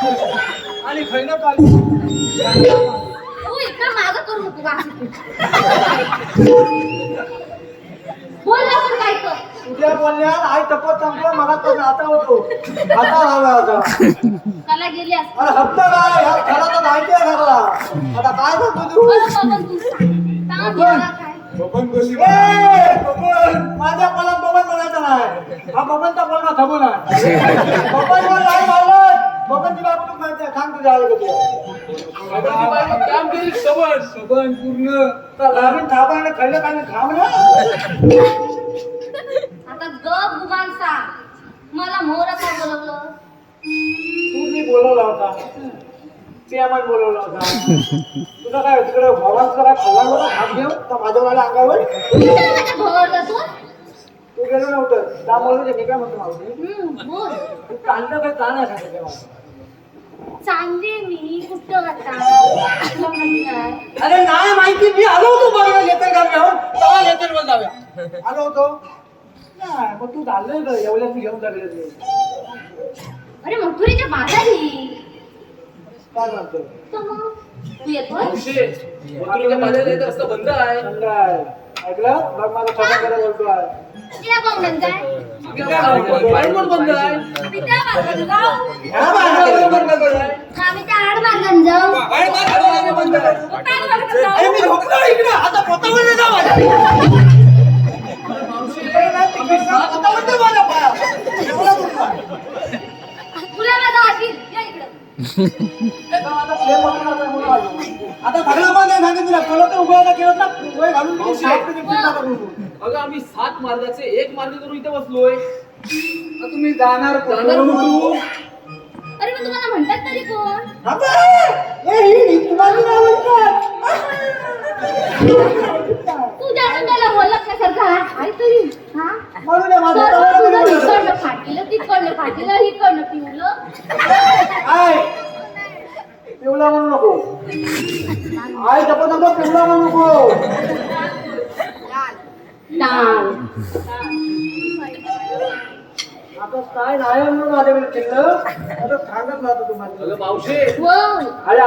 आणि खैन काढली. तू इकडे मागं करू नको का? बोल ना पण काय कर. तुझ्या बोलण्यात आई तपत संपलं मला तर आता होतो. आता आला आता. त्याला गेली असं. अरे हप्ता काय ह्या घराचा माहिती आहे घरला. आता काय करतो तू? बरं तू सांग. सांग मला काय? बबन बोलली बबन माझ्या मला बबन म्हणायचा नाही. हा बबनचा बोलणं थांबून आहे. बबनवर नाही मारलं. बबनची बाबू माहिती आहे. सांग तुझ्या आलं काम केली सबन पूर्ण लावीन थांबाने खाल्लं काय खाम ना. आता गप गुमान सांग. मला मोर का बोलवलं? तू मी बोलवला होता. ते आम्हाला बोलवला होता. तुझा काय तिकडे भावांचा काय खाल्ला नव्हता हात घेऊन तर माझ्या वाल्या अंगावर माझ्या भोवरला तू? तू गेलो नव्हतं त्यामुळे मी काय म्हणतो मावशी बोल. तू कांदा काय का नाही सांगितलं तेव्हा? चांगली मी कुठं आता तुला माहिती नाही. अरे नाही माहिती मी आलो होतो बरोबर लेकर गाव घेऊन तेव्हा लेकर वर जाऊया आलो होतो नाही मग तू चाललंय का एवढ्यात घेऊन लागले ते अरे मथुरीच्या बाजारी काय म्हणतो तर मग तू येतोय? मथुरीच्या बाजारात येत असतं बंद आहे बंद आहे ऐकलं बघ माझा छोटा कडे बोलतोय या कोण म्हणताय? बंद आहे मी त्या मार्गाने जाऊ. ह्या बाजारात बंद आहे आम्ही त्या आड मार्गाने जाऊ. बंद आहे त्या मार्गाने जाऊ. अरे मी झोपलो इकडे आता पोतावर जा माझ्या पोतावर माझ्या पाया एवढा बोलतोय तुला माझा आशीष या इकडं. आता सगळं पण नाही सांगितलं तुला कळलं तर उभं केलं ना वय घालून किती शाळेत किती फिरता करून अगं आम्ही 7 मार्गाचे 1 मार्ग करून इथे बसलोय. तुम्ही जाणार जाणार कुठून? अरे मग तुम्हाला म्हणतात तरी कोण? तुझ्या अंगाला बोलत का सारखा काहीतरी हा तुझं इकडनं फाटलं तिकडनं फाटलं इकडनं पिवलं. पिवला म्हणू नको आय जपत नको पिवला म्हणू नको लाल आता काय नाही म्हणून माझ्याकडे केलं आता सांगत राहतो तुम्हाला अगं मावशे हो अरे